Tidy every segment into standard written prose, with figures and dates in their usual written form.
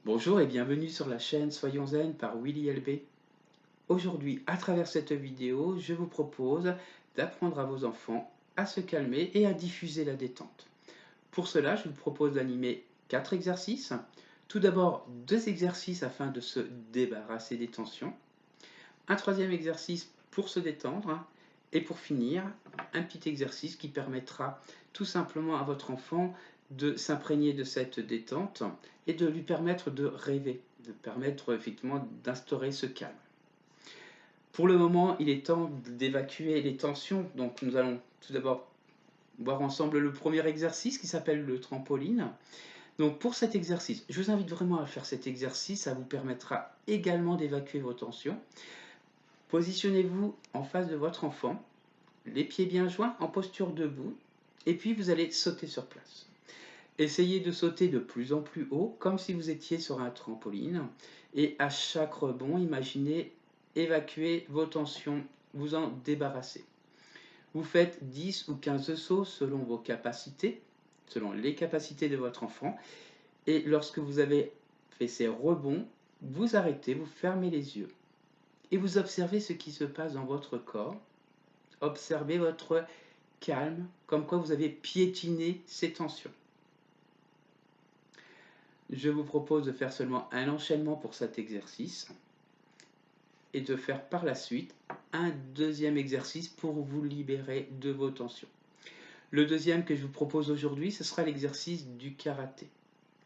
Bonjour et bienvenue sur la chaîne Soyons Zen par Willy LB. Aujourd'hui, à travers cette vidéo, je vous propose d'apprendre à vos enfants à se calmer et à diffuser la détente. Pour cela, je vous propose d'animer 4 exercices. Tout d'abord, 2 exercices afin de se débarrasser des tensions. Un troisième exercice pour se détendre. Et pour finir, un petit exercice qui permettra tout simplement à votre enfant de s'imprégner de cette détente et de lui permettre de rêver, de permettre effectivement d'instaurer ce calme. Pour le moment, il est temps d'évacuer les tensions, donc nous allons tout d'abord voir ensemble le premier exercice qui s'appelle le trampoline. Donc pour cet exercice, je vous invite vraiment à faire cet exercice, ça vous permettra également d'évacuer vos tensions. Positionnez-vous en face de votre enfant, les pieds bien joints en posture debout, et puis vous allez sauter sur place. Essayez de sauter de plus en plus haut, comme si vous étiez sur un trampoline, et à chaque rebond, imaginez évacuer vos tensions, vous en débarrasser. Vous faites 10 ou 15 sauts selon vos capacités, selon les capacités de votre enfant, et lorsque vous avez fait ces rebonds, vous arrêtez, vous fermez les yeux, et vous observez ce qui se passe dans votre corps. Observez votre calme, comme quoi vous avez piétiné ces tensions. Je vous propose de faire seulement un enchaînement pour cet exercice et de faire par la suite un deuxième exercice pour vous libérer de vos tensions. Le deuxième que je vous propose aujourd'hui, ce sera l'exercice du karaté.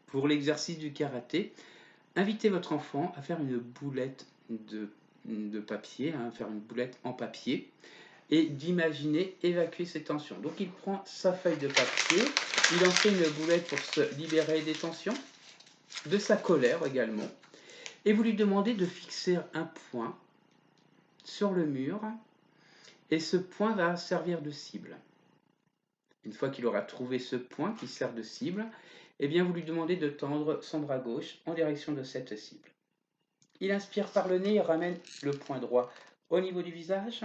Pour l'exercice du karaté, invitez votre enfant à faire une boulette de papier, faire une boulette en papier, et d'imaginer évacuer ses tensions. Donc il prend sa feuille de papier, il en fait une boulette pour se libérer des tensions, de sa colère également, et vous lui demandez de fixer un point sur le mur, et ce point va servir de cible. Une fois qu'il aura trouvé ce point qui sert de cible, eh bien vous lui demandez de tendre son bras gauche en direction de cette cible. Il inspire par le nez et ramène le point droit au niveau du visage.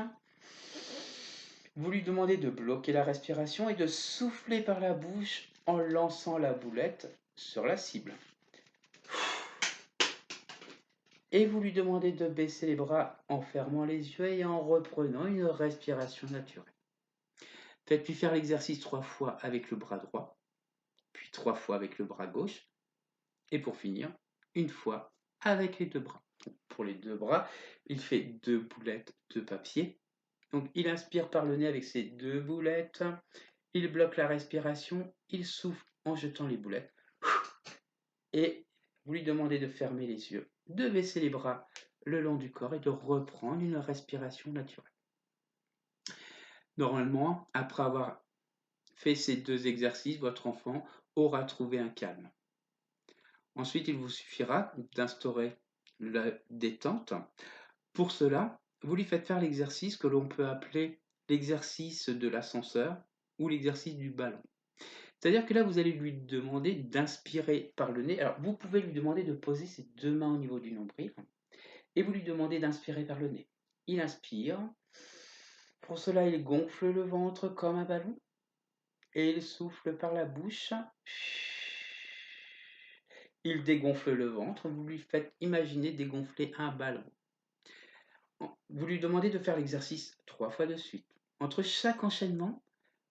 Vous lui demandez de bloquer la respiration et de souffler par la bouche en lançant la boulette sur la cible. Et vous lui demandez de baisser les bras en fermant les yeux et en reprenant une respiration naturelle. Faites-lui faire l'exercice 3 fois avec le bras droit, puis 3 fois avec le bras gauche, et pour finir, une fois avec les deux bras. Pour les deux bras, il fait 2 boulettes de papier. Donc il inspire par le nez avec ses 2 boulettes, il bloque la respiration, il souffle en jetant les boulettes, et vous lui demandez de fermer les yeux, de baisser les bras le long du corps et de reprendre une respiration naturelle. Normalement, après avoir fait ces 2 exercices, votre enfant aura trouvé un calme. Ensuite, il vous suffira d'instaurer la détente. Pour cela, vous lui faites faire l'exercice que l'on peut appeler l'exercice de l'ascenseur ou l'exercice du ballon. C'est-à-dire que là, vous allez lui demander d'inspirer par le nez. Alors, vous pouvez lui demander de poser ses 2 mains au niveau du nombril et vous lui demandez d'inspirer par le nez. Il inspire. Pour cela, il gonfle le ventre comme un ballon et il souffle par la bouche. Il dégonfle le ventre. Vous lui faites imaginer dégonfler un ballon. Vous lui demandez de faire l'exercice 3 fois de suite. Entre chaque enchaînement,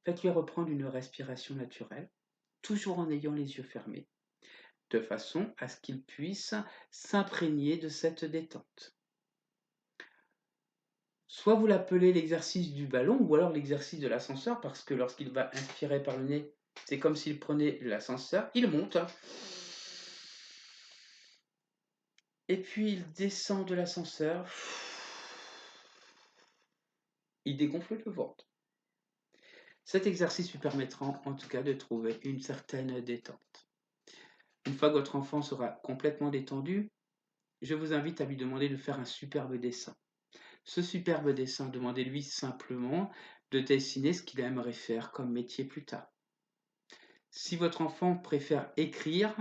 faites-lui reprendre une respiration naturelle, toujours en ayant les yeux fermés, de façon à ce qu'il puisse s'imprégner de cette détente. Soit vous l'appelez l'exercice du ballon, ou alors l'exercice de l'ascenseur, parce que lorsqu'il va inspirer par le nez, c'est comme s'il prenait l'ascenseur, il monte, et puis il descend de l'ascenseur, il dégonfle le ventre. Cet exercice lui permettra en tout cas de trouver une certaine détente. Une fois que votre enfant sera complètement détendu, je vous invite à lui demander de faire un superbe dessin. Ce superbe dessin, demandez-lui simplement de dessiner ce qu'il aimerait faire comme métier plus tard. Si votre enfant préfère écrire,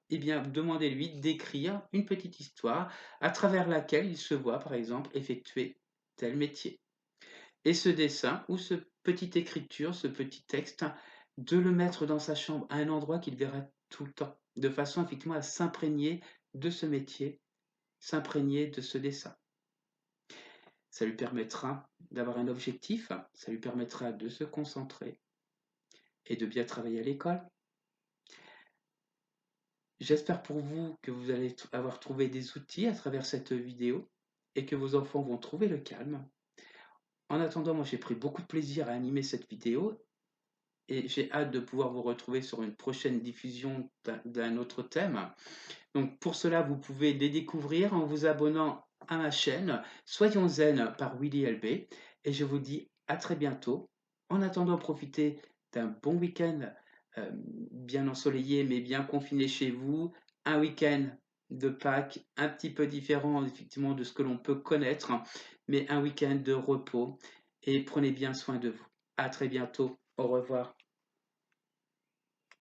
eh bien, demandez-lui d'écrire une petite histoire à travers laquelle il se voit, par exemple, effectuer tel métier. Et ce dessin ou ce petite écriture, ce petit texte, de le mettre dans sa chambre à un endroit qu'il verra tout le temps, de façon effectivement à s'imprégner de ce métier, s'imprégner de ce dessin. Ça lui permettra d'avoir un objectif, ça lui permettra de se concentrer et de bien travailler à l'école. J'espère pour vous que vous allez avoir trouvé des outils à travers cette vidéo et que vos enfants vont trouver le calme. En attendant, moi j'ai pris beaucoup de plaisir à animer cette vidéo et j'ai hâte de pouvoir vous retrouver sur une prochaine diffusion d'un autre thème. Donc pour cela, vous pouvez les découvrir en vous abonnant à ma chaîne Soyons Zen par Willy LB et je vous dis à très bientôt. En attendant, profitez d'un bon week-end bien ensoleillé mais bien confiné chez vous, un week-end de Pâques un petit peu différent effectivement de ce que l'on peut connaître, mais un week-end de repos et prenez bien soin de vous. À très bientôt. Au revoir.